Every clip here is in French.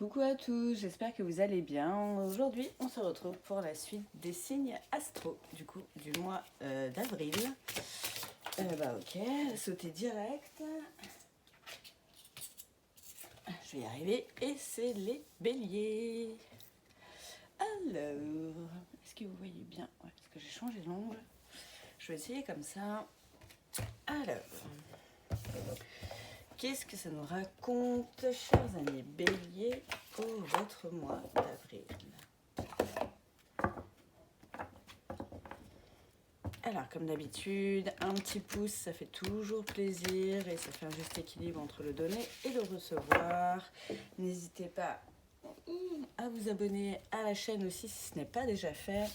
Coucou à tous, j'espère que vous allez bien. Aujourd'hui, on se retrouve pour la suite des signes astro, du coup, du mois d'avril. Ok, sauter direct. Je vais y arriver. Et c'est les béliers. Alors, est-ce que vous voyez bien? Ouais, parce que j'ai changé l'angle. Je vais essayer comme ça. Alors, qu'est-ce que ça nous raconte, chers amis béliers, pour votre mois d'avril? Alors, comme d'habitude, un petit pouce, ça fait toujours plaisir et ça fait un juste équilibre entre le donner et le recevoir. N'hésitez pas à vous abonner à la chaîne aussi si ce n'est pas déjà fait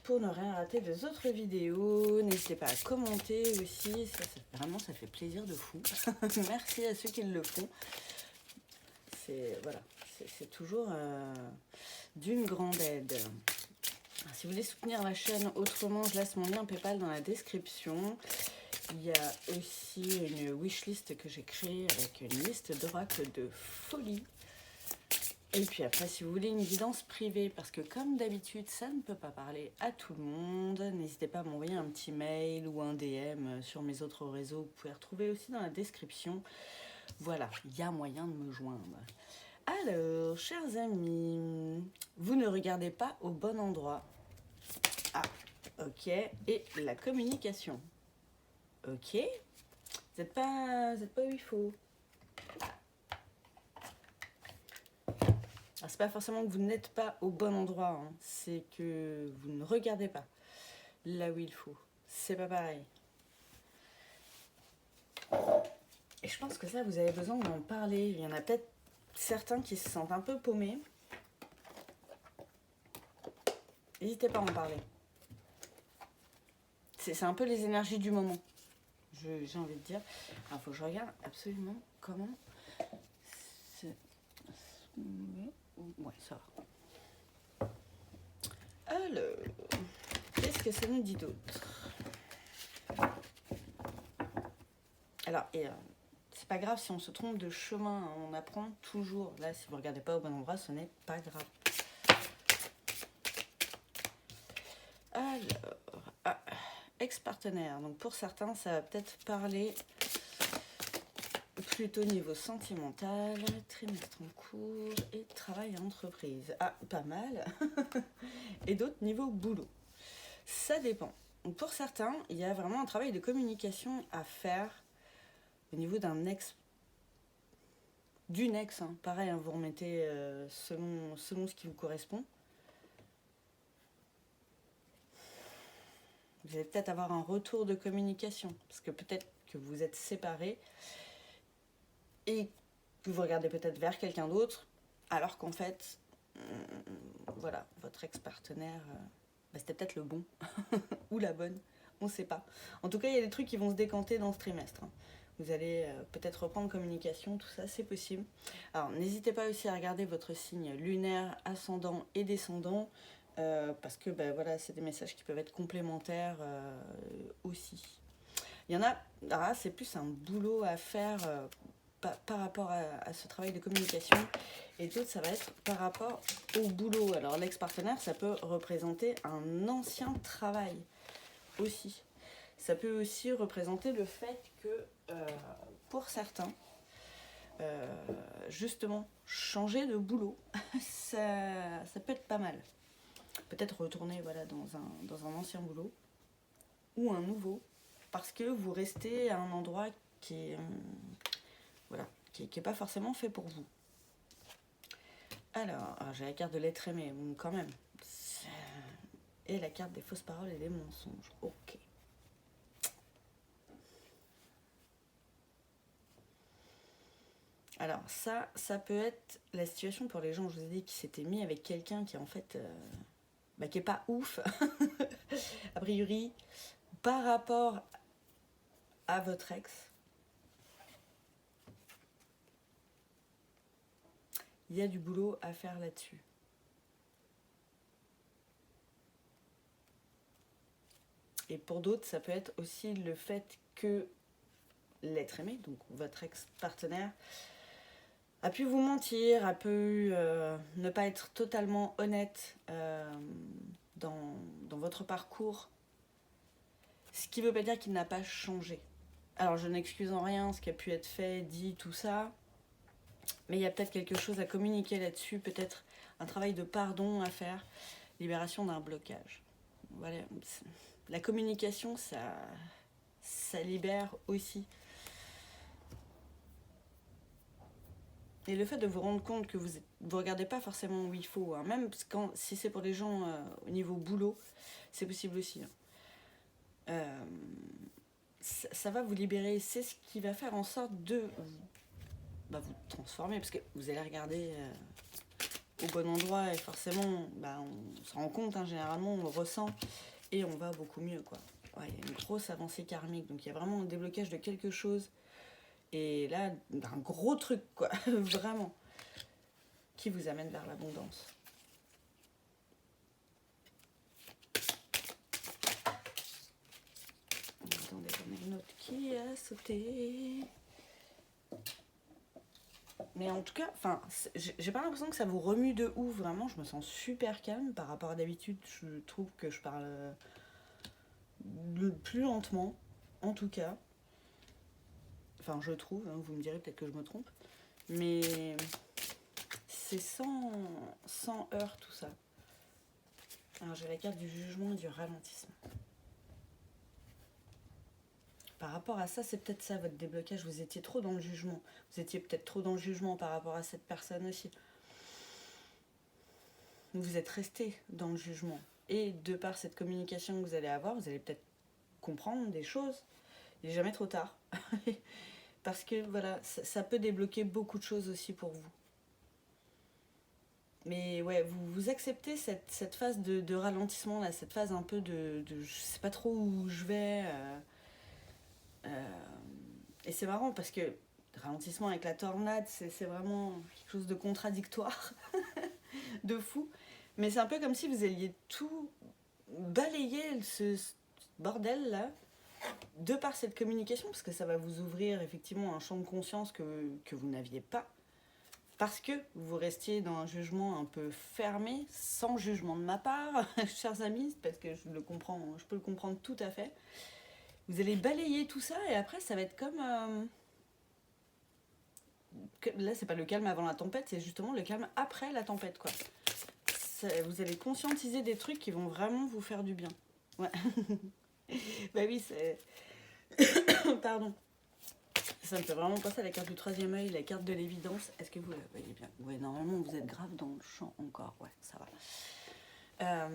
pour ne rien rater des autres vidéos. N'hésitez pas à commenter aussi, vraiment ça fait plaisir de fou. Merci à ceux qui le font. C'est toujours d'une grande aide. Si vous voulez soutenir la chaîne autrement, je laisse mon lien PayPal dans la description. Il y a aussi une wishlist que j'ai créée avec une liste d'oracles de folie. Et puis après, si vous voulez une guidance privée, parce que comme d'habitude, ça ne peut pas parler à tout le monde, n'hésitez pas à m'envoyer un petit mail ou un DM sur mes autres réseaux. Vous pouvez retrouver aussi dans la description. Voilà, il y a moyen de me joindre. Alors, chers amis, vous ne regardez pas au bon endroit. Ah, ok. Et la communication. Ok. Vous n'êtes pas où il faut. Alors, c'est pas forcément que vous n'êtes pas au bon endroit. Hein. C'est que vous ne regardez pas là où il faut. C'est pas pareil. Et je pense que ça, vous avez besoin d'en parler. Il y en a peut-être certains qui se sentent un peu paumés. N'hésitez pas à en parler. C'est un peu les énergies du moment, j'ai envie de dire. Alors, il faut que je regarde absolument comment... Ouais, ça va. Alors, qu'est-ce que ça nous dit d'autre? Alors, c'est pas grave si on se trompe de chemin, hein, on apprend toujours. Là, si vous regardez pas au bon endroit, ce n'est pas grave. Alors, ex-partenaire. Donc pour certains, ça va peut-être parler plutôt niveau sentimental, trimestre en cours et travail à entreprise. Ah, pas mal. Et d'autres niveau boulot. Ça dépend. Donc pour certains, il y a vraiment un travail de communication à faire au niveau d'un ex. D'une ex, hein. Pareil, hein, vous remettez selon ce qui vous correspond. Vous allez peut-être avoir un retour de communication, parce que peut-être que vous êtes séparés et que vous regardez peut-être vers quelqu'un d'autre, alors qu'en fait, voilà, votre ex-partenaire, c'était peut-être le bon ou la bonne, on ne sait pas. En tout cas, il y a des trucs qui vont se décanter dans ce trimestre. Hein. Vous allez peut-être reprendre communication, tout ça, c'est possible. Alors, n'hésitez pas aussi à regarder votre signe lunaire, ascendant et descendant, parce que voilà, c'est des messages qui peuvent être complémentaires aussi. Il y en a, là, c'est plus un boulot à faire par rapport à ce travail de communication, et d'autres, ça va être par rapport au boulot. Alors, l'ex-partenaire, ça peut représenter un ancien travail aussi. Ça peut aussi représenter le fait que, pour certains, justement, changer de boulot, ça peut être pas mal. Peut-être retourner dans un ancien boulot ou un nouveau, parce que vous restez à un endroit qui est pas forcément fait pour vous. Alors j'ai la carte de l'être aimé, quand même. Et la carte des fausses paroles et des mensonges. Ok. Alors ça peut être la situation pour les gens, je vous ai dit, qui s'étaient mis avec quelqu'un qui en fait, qui est pas ouf, a priori, par rapport à votre ex. Il y a du boulot à faire là-dessus. Et pour d'autres, ça peut être aussi le fait que l'être aimé, donc votre ex-partenaire, a pu vous mentir, a pu ne pas être totalement honnête dans votre parcours. Ce qui ne veut pas dire qu'il n'a pas changé. Alors je n'excuse en rien ce qui a pu être fait, dit, tout ça. Mais il y a peut-être quelque chose à communiquer là-dessus, peut-être un travail de pardon à faire, libération d'un blocage. Voilà. La communication, ça libère aussi. Et le fait de vous rendre compte que vous ne regardez pas forcément où il faut, hein, même si c'est pour des gens au niveau boulot, c'est possible aussi. Hein. Ça va vous libérer, c'est ce qui va faire en sorte de vous transformer, parce que vous allez regarder au bon endroit et forcément on se rend compte, hein, généralement on le ressent et on va beaucoup mieux, quoi. Ouais, il y a une grosse avancée karmique, donc il y a vraiment un déblocage de quelque chose et là un gros truc, quoi. Vraiment, qui vous amène vers l'abondance. Attendez, j'en ai une autre qui a sauté. Mais en tout cas, j'ai pas l'impression que ça vous remue de ouf, vraiment. Je me sens super calme par rapport à d'habitude. Je trouve que je parle plus lentement, en tout cas. Enfin, je trouve, hein, vous me direz peut-être que je me trompe. Mais c'est sans heurts, tout ça. Alors, j'ai la carte du jugement et du ralentissement. Par rapport à ça, c'est peut-être ça votre déblocage. Vous étiez trop dans le jugement. Vous étiez peut-être trop dans le jugement par rapport à cette personne aussi. Vous êtes resté dans le jugement. Et de par cette communication que vous allez avoir, vous allez peut-être comprendre des choses. Il n'est jamais trop tard. Parce que voilà, ça peut débloquer beaucoup de choses aussi pour vous. Mais ouais, vous acceptez cette phase de ralentissement, là, cette phase un peu de je sais pas trop où je vais. Et c'est marrant parce que ralentissement avec la tornade, c'est vraiment quelque chose de contradictoire, de fou. Mais c'est un peu comme si vous alliez tout balayer ce bordel là, de par cette communication, parce que ça va vous ouvrir effectivement un champ de conscience que vous n'aviez pas. Parce que vous restiez dans un jugement un peu fermé, sans jugement de ma part, chers amis, parce que je peux le comprendre tout à fait. Vous allez balayer tout ça et après ça va être comme... là c'est pas le calme avant la tempête, c'est justement le calme après la tempête, quoi. Vous allez conscientiser des trucs qui vont vraiment vous faire du bien. Ouais. Bah oui, c'est... Pardon. Ça me fait vraiment penser à la carte du troisième œil, la carte de l'évidence. Est-ce que vous la voyez bien? Ouais, normalement vous êtes grave dans le champ encore. Ouais, ça va.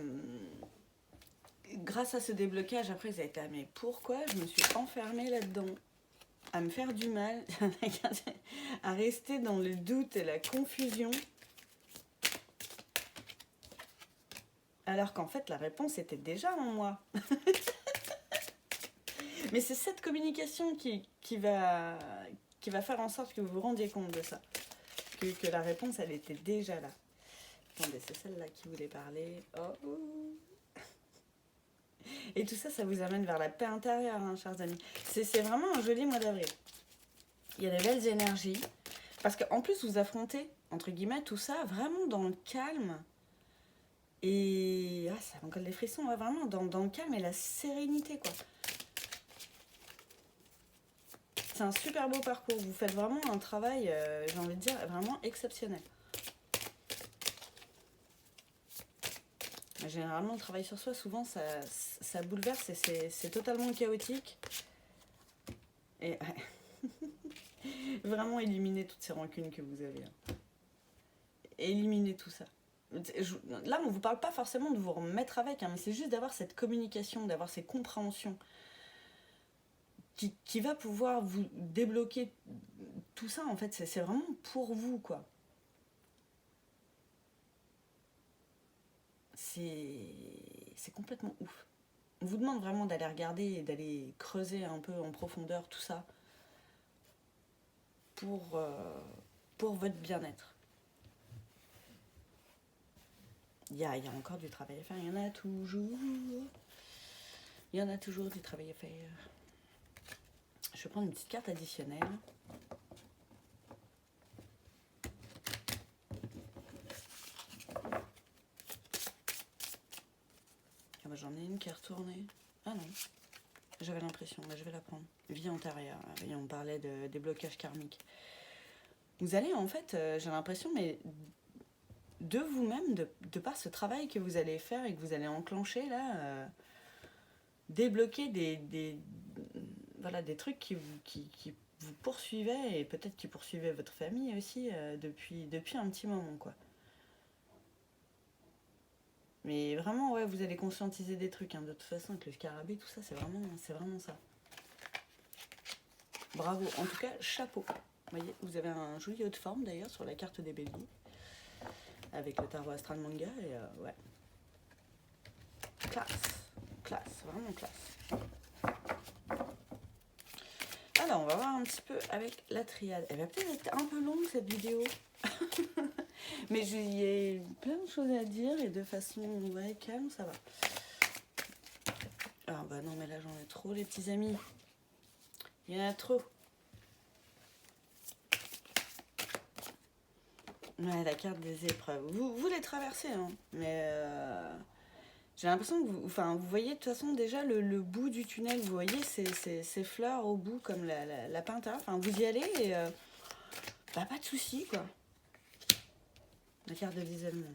Grâce à ce déblocage, après vous avez été, mais pourquoi je me suis enfermée là-dedans? À me faire du mal, à rester dans le doute et la confusion. Alors qu'en fait, la réponse était déjà en moi. Mais c'est cette communication qui va faire en sorte que vous vous rendiez compte de ça. Que la réponse, elle était déjà là. Attendez, c'est celle-là qui voulait parler. Oh. Et tout ça, ça vous amène vers la paix intérieure, hein, chers amis. C'est vraiment un joli mois d'avril. Il y a des belles énergies. Parce qu'en plus, vous affrontez, entre guillemets, tout ça vraiment dans le calme. Et ça m'encolle les frissons, ouais, vraiment dans le calme et la sérénité, quoi. C'est un super beau parcours. Vous faites vraiment un travail, j'ai envie de dire, vraiment exceptionnel. Généralement, le travail sur soi, souvent, ça bouleverse et c'est totalement chaotique. Et vraiment éliminer toutes ces rancunes que vous avez. Hein. Éliminer tout ça. Là, on ne vous parle pas forcément de vous remettre avec, hein, mais c'est juste d'avoir cette communication, d'avoir ces compréhensions qui va pouvoir vous débloquer tout ça, en fait. C'est vraiment pour vous, quoi. C'est complètement ouf. On vous demande vraiment d'aller regarder et d'aller creuser un peu en profondeur tout ça pour votre bien-être. Il y a encore du travail à faire, il y en a toujours. Il y en a toujours du travail à faire. Je vais prendre une petite carte additionnelle. j'en ai une qui est retournée. Ah non, j'avais l'impression, je vais la prendre. Vie antérieure, oui, on parlait des blocages karmiques. Vous allez en fait, j'ai l'impression, mais de vous-même, de par ce travail que vous allez faire et que vous allez enclencher là, débloquer voilà, des trucs qui vous poursuivaient et peut-être qui poursuivaient votre famille aussi depuis un petit moment, quoi. Mais vraiment, ouais, vous allez conscientiser des trucs, hein. De toute façon, avec le scarabée, tout ça, c'est vraiment ça. Bravo, en tout cas, chapeau. Vous voyez, vous avez un joli haut de forme d'ailleurs sur la carte des béliers, avec le tarot astral manga, et ouais. Classe, vraiment classe. Alors, on va voir un petit peu avec la triade. Elle va peut-être être un peu longue cette vidéo. Mais il y a plein de choses à dire et de façon ouais, calme, ça va. Ah bah non, mais là j'en ai trop, les petits amis. Il y en a trop. Ouais, la carte des épreuves. Vous les traversez, hein. Mais j'ai l'impression que vous voyez de toute façon déjà le bout du tunnel. Vous voyez ces fleurs au bout comme la peinture. Enfin, vous y allez et bah, pas de soucis, quoi. La carte de l'isolement.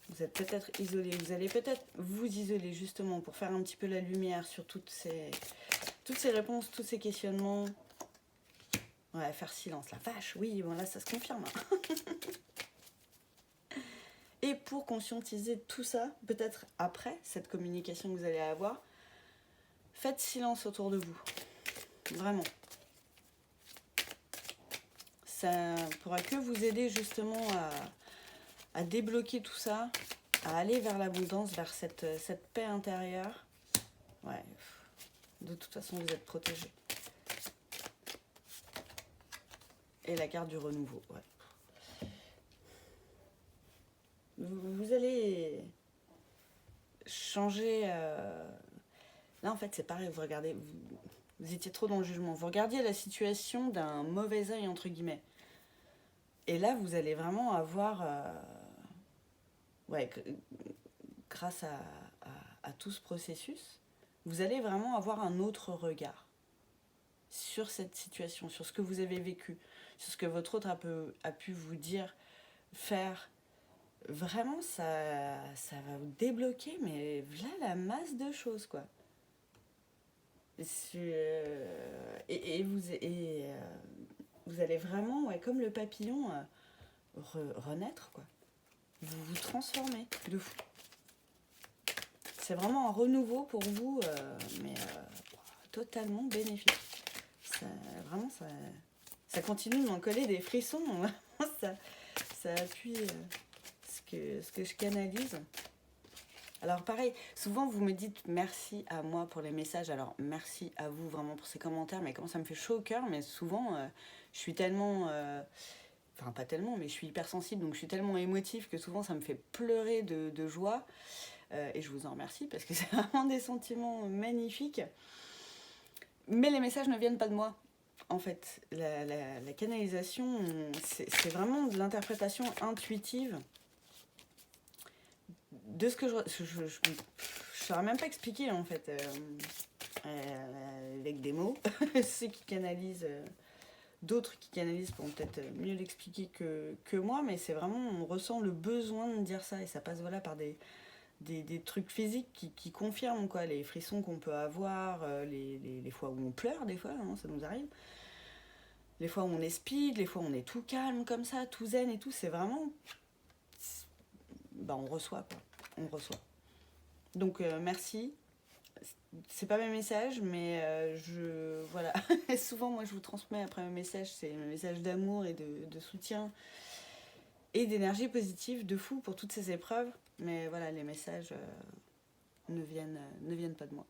Vous êtes peut-être isolé. Vous allez peut-être vous isoler justement pour faire un petit peu la lumière sur toutes ces réponses, tous ces questionnements. Ouais, faire silence. La vache, oui, bon là ça se confirme. Et pour conscientiser tout ça, peut-être après cette communication que vous allez avoir, faites silence autour de vous. Vraiment. Ça pourra que vous aider justement à débloquer tout ça, à aller vers l'abondance, vers cette paix intérieure. Ouais, de toute façon, vous êtes protégés. Et la carte du renouveau, ouais. Vous allez changer... Là, en fait, c'est pareil, vous regardez... Vous étiez trop dans le jugement. Vous regardiez la situation d'un mauvais œil, entre guillemets. Et là, vous allez vraiment avoir... ouais, grâce à tout ce processus, vous allez vraiment avoir un autre regard sur cette situation, sur ce que vous avez vécu, sur ce que votre autre a pu vous dire, faire. Vraiment, ça va vous débloquer, mais voilà la masse de choses, quoi. Et vous allez vraiment, ouais, comme le papillon, renaître, quoi. Vous vous transformez de fou. C'est vraiment un renouveau pour vous, mais totalement bénéfique. Vraiment, ça continue de m'en coller des frissons. ça appuie ce que je canalise. Alors pareil, souvent vous me dites merci à moi pour les messages. Alors merci à vous vraiment pour ces commentaires, mais comment ça me fait chaud au cœur. Mais souvent, je suis tellement... Enfin, pas tellement, mais je suis hypersensible, donc je suis tellement émotive que souvent ça me fait pleurer de joie. Et je vous en remercie parce que c'est vraiment des sentiments magnifiques. Mais les messages ne viennent pas de moi. En fait, la canalisation, c'est vraiment de l'interprétation intuitive de ce que je ne saurais même pas expliquer, en fait, avec des mots. Ceux qui canalisent... D'autres qui canalisent pourront peut-être mieux l'expliquer que moi, mais c'est vraiment, on ressent le besoin de dire ça, et ça passe voilà par des trucs physiques qui confirment, quoi, les frissons qu'on peut avoir, les fois où on pleure, des fois, hein, ça nous arrive, les fois où on est speed, les fois où on est tout calme comme ça, tout zen et tout, c'est vraiment... Bah, on reçoit, quoi, on reçoit. Donc merci. C'est pas mes messages, mais voilà. Souvent, moi, je vous transmets après mes messages, c'est mes messages d'amour et de soutien et d'énergie positive, de fou pour toutes ces épreuves. Mais voilà, les messages ne viennent pas de moi.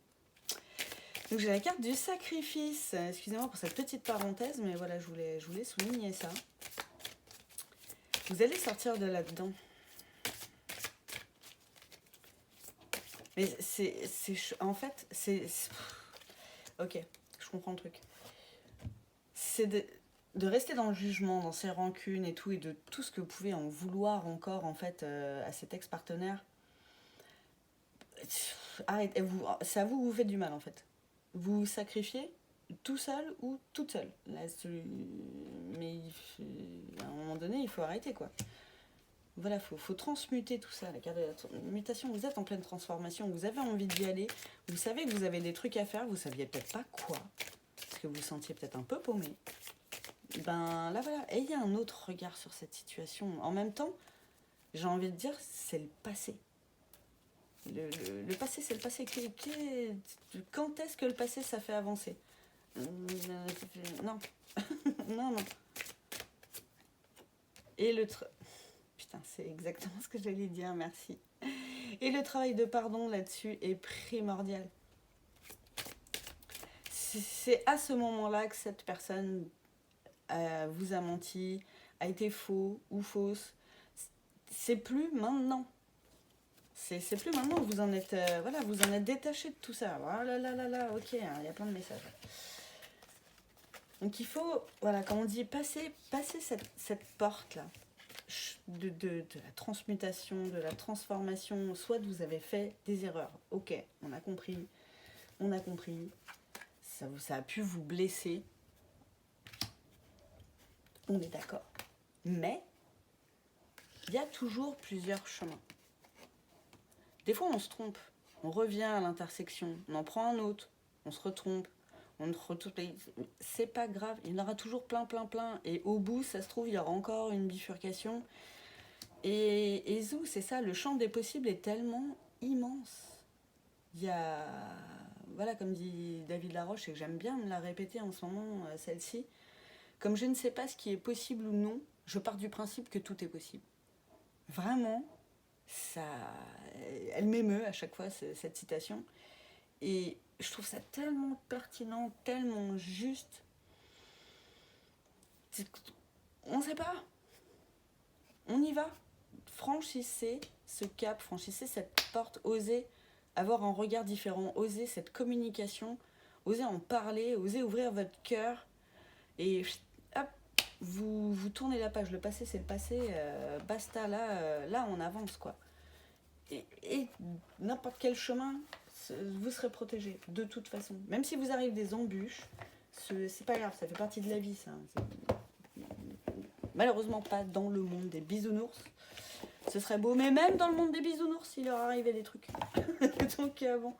Donc j'ai la carte du sacrifice. Excusez-moi pour cette petite parenthèse, mais voilà, je voulais souligner ça. Vous allez sortir de là-dedans. Mais en fait, c'est... Ok, je comprends le truc. de rester dans le jugement, dans ses rancunes et tout, et de tout ce que vous pouvez en vouloir encore, en fait, à cet ex-partenaire, arrêtez, c'est à vous que vous faites du mal, en fait. Vous vous sacrifiez tout seul ou toute seule. Là, mais à un moment donné, il faut arrêter, quoi. Voilà, faut transmuter tout ça, la carte de la mutation. Vous êtes en pleine transformation, vous avez envie d'y aller, vous savez que vous avez des trucs à faire, vous saviez peut-être pas quoi, parce que vous vous sentiez peut-être un peu paumé. Ben là voilà, ayez un autre regard sur cette situation. En même temps, j'ai envie de dire, c'est le passé. Le passé, c'est le passé. Quand est-ce que le passé, ça fait avancer? Non. Non, non. Et Putain, c'est exactement ce que j'allais dire, merci. Et le travail de pardon là-dessus est primordial. C'est à ce moment-là que cette personne vous a menti, a été faux ou fausse. C'est plus maintenant. C'est plus maintenant, vous en êtes, voilà, vous en êtes détaché de tout ça. Voilà, là, ok, hein, il y a plein de messages. Donc il faut, voilà, comme on dit, passer cette porte-là de la transmutation, de la transformation. Soit vous avez fait des erreurs. Ok, on a compris. Ça a pu vous blesser. On est d'accord. Mais il y a toujours plusieurs chemins. Des fois, on se trompe. On revient à l'intersection. On en prend un autre. On se retrompe. C'est pas grave. Il y en aura toujours plein. Et au bout, ça se trouve, il y aura encore une bifurcation. Et zou, c'est ça. Le champ des possibles est tellement immense. Il y a... Voilà, comme dit David Laroche, et que j'aime bien me la répéter en ce moment, celle-ci. Comme je ne sais pas ce qui est possible ou non, je pars du principe que tout est possible. Vraiment, ça, elle m'émeut à chaque fois, cette citation. Et je trouve ça tellement pertinent, tellement juste. On ne sait pas. On y va. Franchissez ce cap, franchissez cette porte, osez avoir un regard différent, osez cette communication, osez en parler, osez ouvrir votre cœur. Et hop, vous tournez la page. Le passé, c'est le passé. Basta, là, on avance, quoi. Et n'importe quel chemin, vous serez protégé, de toute façon. Même si vous arrivez des embûches, c'est pas grave, ça fait partie de la vie, ça. Malheureusement pas dans le monde des bisounours. Ce serait beau, mais même dans le monde des bisounours, il leur arrivait des trucs. Donc bon,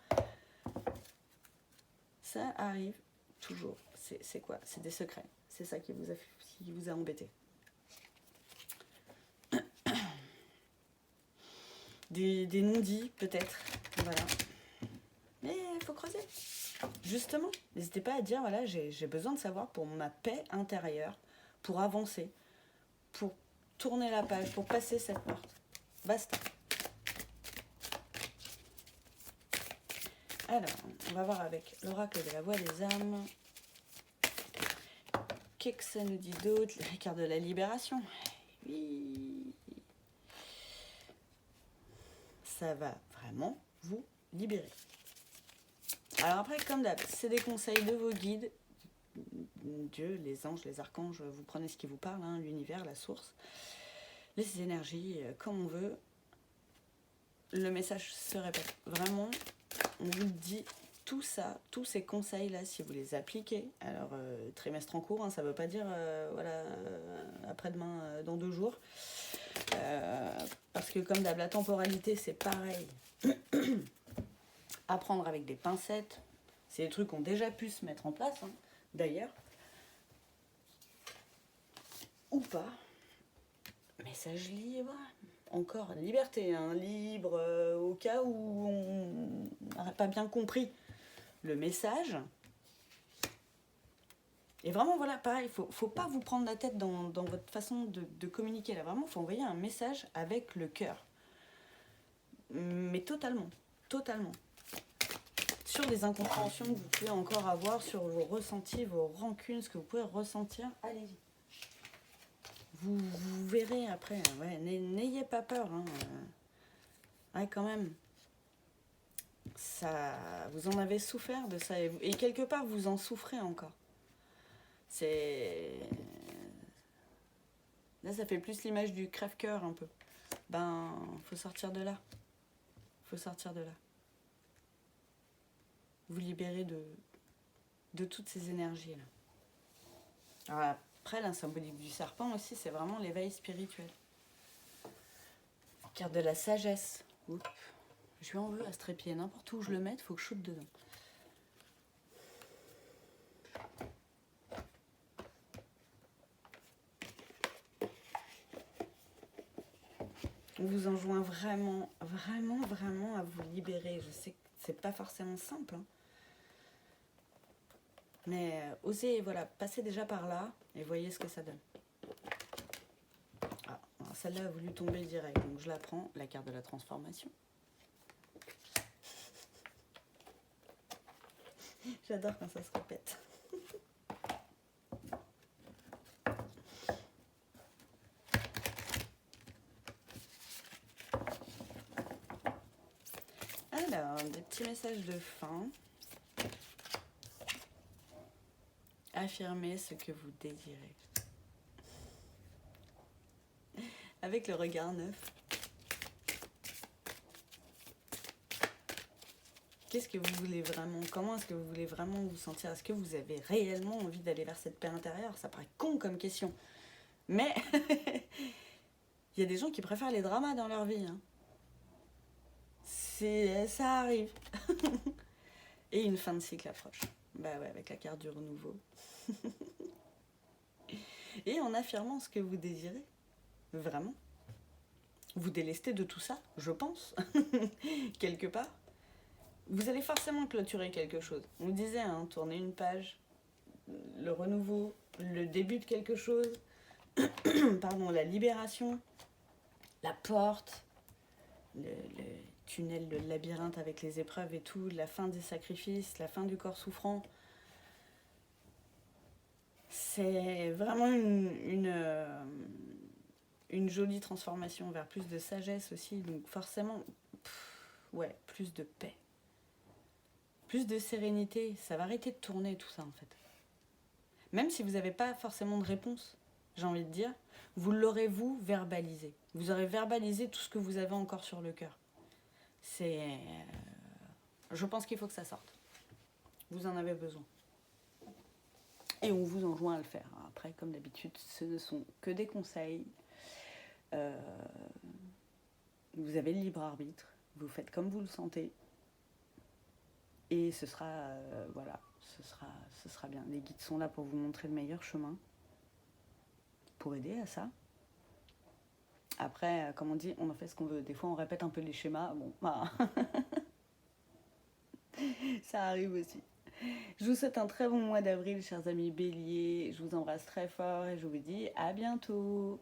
ça arrive toujours. C'est quoi? C'est des secrets. C'est ça qui vous a embêté. Des non-dits, peut-être. Voilà. Mais il faut creuser. Justement, n'hésitez pas à dire, voilà, j'ai besoin de savoir pour ma paix intérieure, pour avancer, pour tourner la page, pour passer cette porte. Basta. Alors, on va voir avec l'oracle de la voix des âmes. Qu'est-ce que ça nous dit d'autre? Les cartes de la libération. Oui. Ça va vraiment vous libérer. Alors après, comme d'hab, c'est des conseils de vos guides. Dieu, les anges, les archanges, vous prenez ce qui vous parle, hein, l'univers, la source, les énergies, comme on veut. Le message se répète. Vraiment, on vous dit tout ça, tous ces conseils-là, si vous les appliquez. Alors, trimestre en cours, hein, ça ne veut pas dire, voilà, après-demain, dans 2 jours. Parce que comme d'hab, la temporalité, c'est pareil. Apprendre avec des pincettes. C'est des trucs qui ont déjà pu se mettre en place, hein, d'ailleurs. Ou pas. Message libre. Encore liberté, hein, libre, au cas où on n'aurait pas bien compris le message. Et vraiment, voilà, pareil, faut pas vous prendre la tête dans votre façon de communiquer. Là, vraiment, il faut envoyer un message avec le cœur. Mais totalement. Sur des incompréhensions que vous pouvez encore avoir, sur vos ressentis, vos rancunes, ce que vous pouvez ressentir, allez-y. Vous verrez après, ouais, n'ayez pas peur. Hein. Ouais, quand même. Ça, vous en avez souffert de ça. Et quelque part, vous en souffrez encore. C'est Là, ça fait plus l'image du crève-cœur un peu. Ben, faut sortir de là. Faut sortir de là. Vous libérer de toutes ces énergies-là. Alors après, la symbolique du serpent aussi, c'est vraiment l'éveil spirituel. Carte de la sagesse. Oups. Je lui en veux à ce trépied. N'importe où je le mette, il faut que je shoote dedans. On vous enjoint vraiment, vraiment, vraiment à vous libérer. Je sais que c'est pas forcément simple, hein. Mais osez, voilà, passez déjà par là et voyez ce que ça donne. Ah, celle-là a voulu tomber direct, donc je la prends, la carte de la transformation. J'adore quand ça se répète. Alors, des petits messages de fin. Affirmez ce que vous désirez. Avec le regard neuf. Qu'est-ce que vous voulez vraiment? Comment est-ce que vous voulez vraiment vous sentir? Est-ce que vous avez réellement envie d'aller vers cette paix intérieure? Ça paraît con comme question. Mais il y a des gens qui préfèrent les dramas dans leur vie, hein. Ça arrive. Et une fin de cycle approche. Bah ouais, avec la carte du renouveau. Et en affirmant ce que vous désirez, vraiment. Vous délestez de tout ça, je pense, quelque part. Vous allez forcément clôturer quelque chose. On disait, hein, tourner une page, le renouveau, le début de quelque chose, pardon, la libération, la porte, le tunnel, le labyrinthe avec les épreuves et tout, la fin des sacrifices, la fin du corps souffrant. C'est vraiment une jolie transformation vers plus de sagesse aussi. Donc forcément, ouais, plus de paix. Plus de sérénité. Ça va arrêter de tourner tout ça en fait. Même si vous n'avez pas forcément de réponse, j'ai envie de dire, vous l'aurez vous verbalisé. Vous aurez verbalisé tout ce que vous avez encore sur le cœur. Je pense qu'il faut que ça sorte. Vous en avez besoin. Et on vous enjoint à le faire. Après, comme d'habitude, ce ne sont que des conseils. Vous avez le libre arbitre. Vous faites comme vous le sentez. Et ce sera, voilà, ce sera bien. Les guides sont là pour vous montrer le meilleur chemin. Pour aider à ça. Après, comme on dit, on en fait ce qu'on veut. Des fois, on répète un peu les schémas. Bon, bah... ça arrive aussi. Je vous souhaite un très bon mois d'avril, chers amis béliers. Je vous embrasse très fort et je vous dis à bientôt.